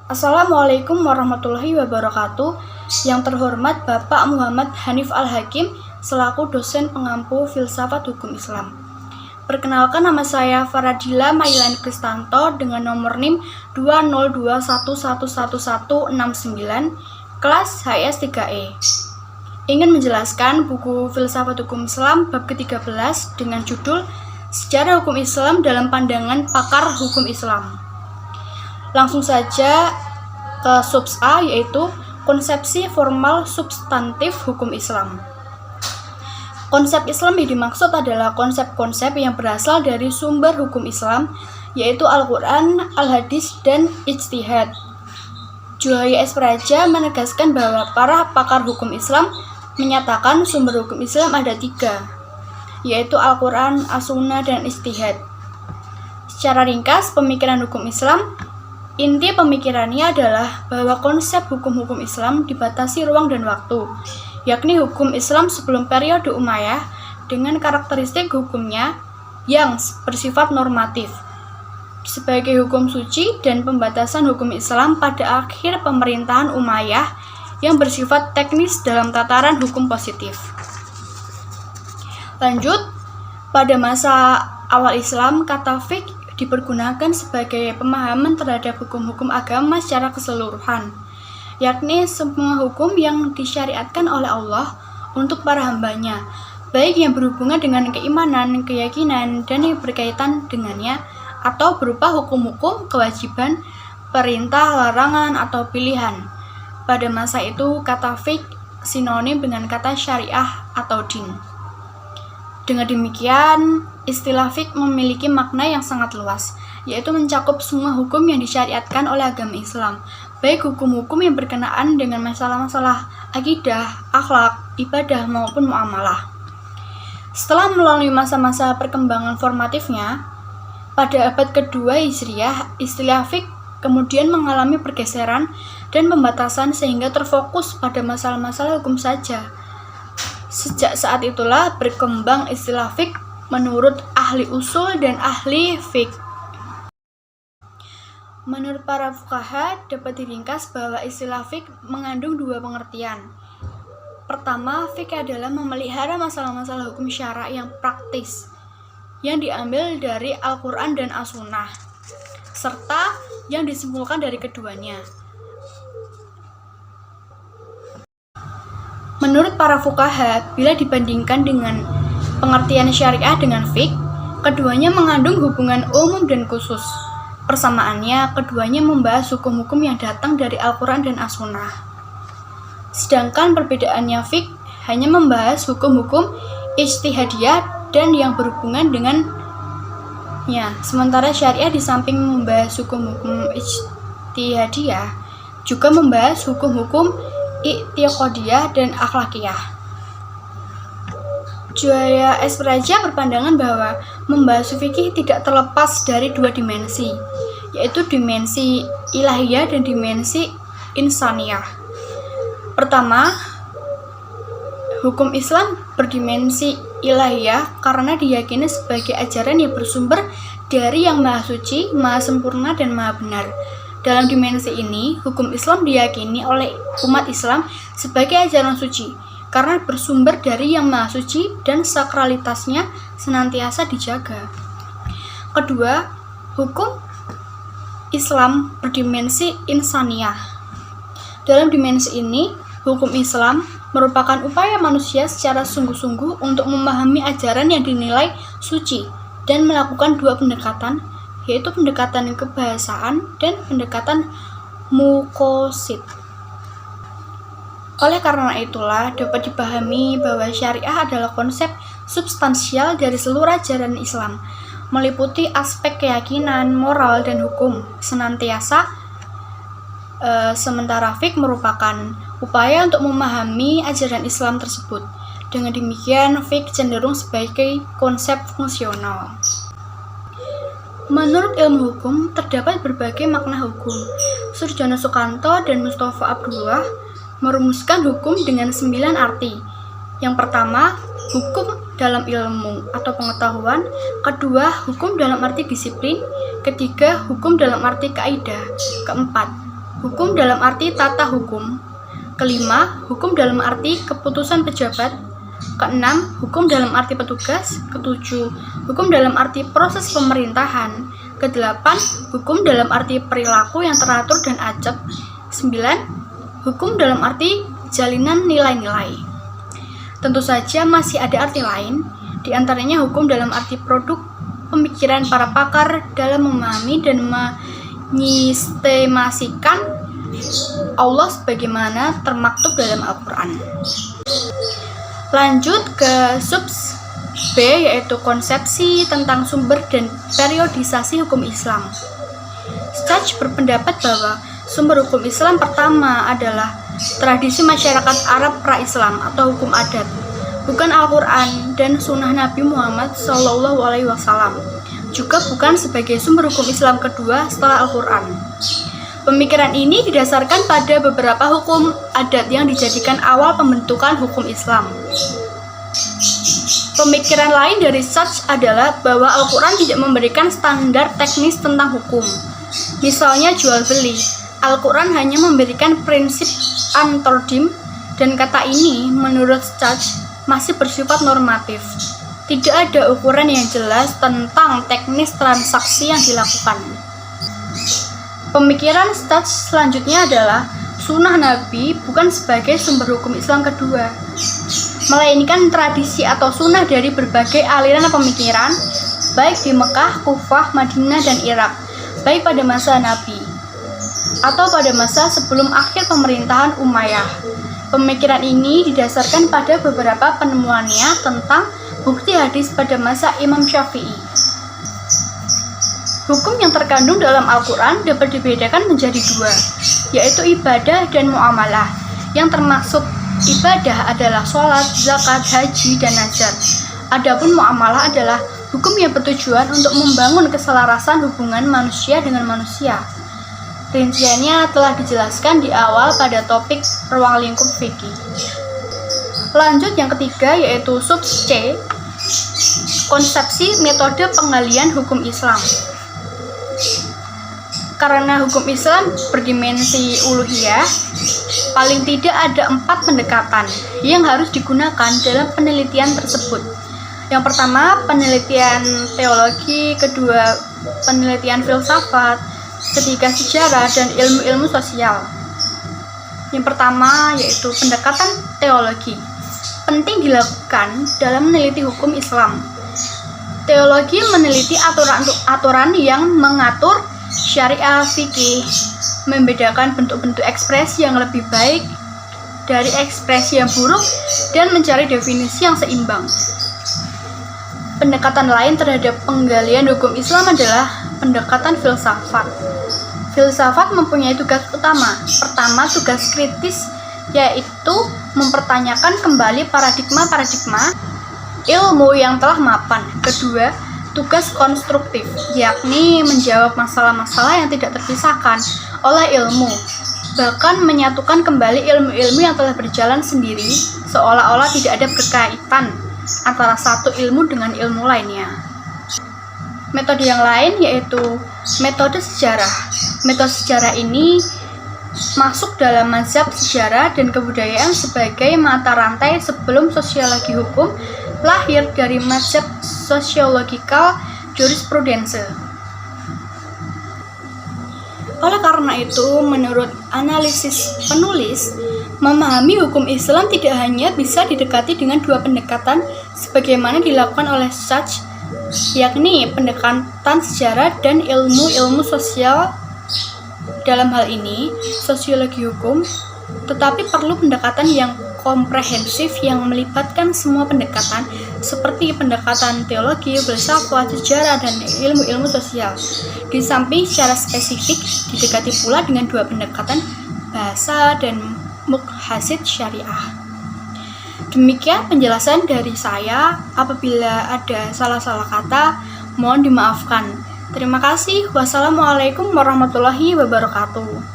Assalamualaikum warahmatullahi wabarakatuh. Yang terhormat Bapak Muhammad Hanif Al-Hakim selaku dosen pengampu filsafat hukum Islam. Perkenalkan, nama saya Faradila Mailani Kristanto dengan nomor NIM 202111169, kelas HS 3E. Ingin menjelaskan buku Filsafat Hukum Islam bab ke-13 dengan judul Sejarah Hukum Islam dalam Pandangan Pakar Hukum Islam. Langsung saja ke subs A, yaitu konsepsi formal substantif hukum Islam. Konsep Islam yang dimaksud adalah konsep-konsep yang berasal dari sumber hukum Islam, yaitu Al-Quran, Al-Hadis, dan Ijtihad. Juhaya S. Praja menegaskan bahwa para pakar hukum Islam menyatakan sumber hukum Islam ada 3, yaitu Al-Quran, As-Sunnah, dan Ijtihad. Secara ringkas, pemikiran hukum Islam, inti pemikirannya adalah bahwa konsep hukum-hukum Islam dibatasi ruang dan waktu, yakni hukum Islam sebelum periode Umayyah dengan karakteristik hukumnya yang bersifat normatif sebagai hukum suci, dan pembatasan hukum Islam pada akhir pemerintahan Umayyah yang bersifat teknis dalam tataran hukum positif. Lanjut, pada masa awal Islam, kata fiqh dipergunakan sebagai pemahaman terhadap hukum-hukum agama secara keseluruhan, yakni semua hukum yang disyariatkan oleh Allah untuk para hambanya, baik yang berhubungan dengan keimanan, keyakinan, dan yang berkaitan dengannya, atau berupa hukum-hukum, kewajiban, perintah, larangan, atau pilihan. Pada masa itu, kata fiqh sinonim dengan kata syariah atau din. Dengan demikian, istilah fiqh memiliki makna yang sangat luas, yaitu mencakup semua hukum yang disyariatkan oleh agama Islam, baik hukum-hukum yang berkenaan dengan masalah-masalah akidah, akhlak, ibadah, maupun muamalah. Setelah melalui masa-masa perkembangan formatifnya, pada abad kedua Hijriah, istilah fiqh kemudian mengalami pergeseran dan pembatasan sehingga terfokus pada masalah-masalah hukum saja. Sejak saat itulah berkembang istilah fiqh menurut ahli usul dan ahli fiqh. Menurut para fuqaha, dapat diringkas bahwa istilah fiqh mengandung 2 pengertian. Pertama, fiqh adalah memelihara masalah-masalah hukum syara yang praktis, yang diambil dari Al-Quran dan As-Sunnah, serta yang disimpulkan dari keduanya. Menurut para fuqaha, bila dibandingkan dengan pengertian syariah dengan fiqh, keduanya mengandung hubungan umum dan khusus. Persamaannya, keduanya membahas hukum-hukum yang datang dari Al-Quran dan As-Sunnah. Sedangkan perbedaannya, fiqh hanya membahas hukum-hukum ijtihadiyah dan yang berhubungan dengannya, sementara syariah di samping membahas hukum-hukum ijtihadiyah, juga membahas hukum-hukum i'tiqadiyah dan akhlakiyah. Juhaya S. Praja berpandangan bahwa membahas fikih tidak terlepas dari 2 dimensi, yaitu dimensi ilahiyah dan dimensi insaniyah. Pertama, hukum Islam berdimensi ilahiyah karena diyakini sebagai ajaran yang bersumber dari Yang Maha Suci, Maha Sempurna, dan Maha Benar. Dalam dimensi ini, hukum Islam diyakini oleh umat Islam sebagai ajaran suci karena bersumber dari Yang Maha Suci dan sakralitasnya senantiasa dijaga. Kedua, hukum Islam berdimensi insaniyah. Dalam dimensi ini, hukum Islam merupakan upaya manusia secara sungguh-sungguh untuk memahami ajaran yang dinilai suci dan melakukan 2 pendekatan, yaitu pendekatan kebahasaan dan pendekatan muqasid. Oleh karena itulah dapat dipahami bahwa syariah adalah konsep substansial dari seluruh ajaran Islam, meliputi aspek keyakinan, moral, dan hukum senantiasa, sementara fiqh merupakan upaya untuk memahami ajaran Islam tersebut. Dengan demikian, fiqh cenderung sebagai konsep fungsional. Menurut ilmu hukum, terdapat berbagai makna hukum. Surjono Sukanto dan Mustafa Abdullah merumuskan hukum dengan 9 arti. Yang pertama, hukum dalam ilmu atau pengetahuan. Kedua, hukum dalam arti disiplin. Ketiga, hukum dalam arti kaidah. Keempat, hukum dalam arti tata hukum. Kelima, hukum dalam arti keputusan pejabat. Keenam, hukum dalam arti petugas. Ketujuh, hukum dalam arti proses pemerintahan. Kedelapan, hukum dalam arti perilaku yang teratur dan acak. 9. Hukum dalam arti jalinan nilai-nilai. Tentu saja masih ada arti lain, di antaranya hukum dalam arti produk pemikiran para pakar dalam memahami dan menyistemasikan Allah sebagaimana termaktub dalam Al-Quran. Lanjut ke subs B, yaitu konsepsi tentang sumber dan periodisasi hukum Islam. Stach berpendapat bahwa sumber hukum Islam pertama adalah tradisi masyarakat Arab pra-Islam atau hukum adat, bukan Al-Quran dan Sunnah Nabi Muhammad SAW, juga bukan sebagai sumber hukum Islam kedua setelah Al-Quran. Pemikiran ini didasarkan pada beberapa hukum adat yang dijadikan awal pembentukan hukum Islam. Pemikiran lain dari Stach adalah bahwa Al-Quran tidak memberikan standar teknis tentang hukum. Misalnya jual beli, Al-Quran hanya memberikan prinsip an-tordim, dan kata ini menurut Stach masih bersifat normatif. Tidak ada ukuran yang jelas tentang teknis transaksi yang dilakukan. Pemikiran Stach selanjutnya adalah Sunnah Nabi bukan sebagai sumber hukum Islam kedua, melainkan tradisi atau sunnah dari berbagai aliran pemikiran, baik di Mekah, Kufah, Madinah, dan Irak, baik pada masa Nabi atau pada masa sebelum akhir pemerintahan Umayyah. Pemikiran ini didasarkan pada beberapa penemuannya tentang bukti hadis pada masa Imam Syafi'i. Hukum yang terkandung dalam Al-Quran dapat dibedakan menjadi dua, yaitu ibadah dan muamalah. Yang termasuk ibadah adalah sholat, zakat, haji, dan nazar. Adapun muamalah adalah hukum yang bertujuan untuk membangun keselarasan hubungan manusia dengan manusia. Rinciannya telah dijelaskan di awal pada topik ruang lingkup fikih. Lanjut yang ketiga, yaitu sub C, konsepsi metode penggalian hukum Islam. Karena hukum Islam berdimensi uluhiyah, paling tidak ada 4 pendekatan yang harus digunakan dalam penelitian tersebut. Yang pertama, penelitian teologi, kedua, penelitian filsafat, ketiga, sejarah, dan ilmu-ilmu sosial. Yang pertama, yaitu pendekatan teologi. Penting dilakukan dalam meneliti hukum Islam. Teologi meneliti aturan-aturan yang mengatur syariah fikih, membedakan bentuk-bentuk ekspresi yang lebih baik dari ekspresi yang buruk, dan mencari definisi yang seimbang. Pendekatan lain terhadap penggalian hukum Islam adalah pendekatan filsafat. Filsafat mempunyai tugas utama. Pertama, tugas kritis, yaitu mempertanyakan kembali paradigma-paradigma ilmu yang telah mapan. Kedua, tugas konstruktif, yakni menjawab masalah-masalah yang tidak terpisahkan oleh ilmu, bahkan menyatukan kembali ilmu-ilmu yang telah berjalan sendiri, seolah-olah tidak ada berkaitan antara satu ilmu dengan ilmu lainnya. Metode yang lain yaitu metode sejarah. Metode sejarah ini masuk dalam mazhab sejarah dan kebudayaan sebagai mata rantai sebelum sosiologi hukum lahir dari mazhab sociological jurisprudence. Oleh karena itu, menurut analisis penulis, memahami hukum Islam tidak hanya bisa didekati dengan dua pendekatan sebagaimana dilakukan oleh Stach, yakni pendekatan sejarah dan ilmu-ilmu sosial. Dalam hal ini, sosiologi hukum, tetapi perlu pendekatan yang komprehensif yang melibatkan semua pendekatan seperti pendekatan teologi, filsafat, sejarah, dan ilmu-ilmu sosial. Di samping secara spesifik didekati pula dengan dua pendekatan bahasa dan muqasid syariah. Demikian penjelasan dari saya. Apabila ada salah-salah kata, mohon dimaafkan. Terima kasih. Wassalamualaikum warahmatullahi wabarakatuh.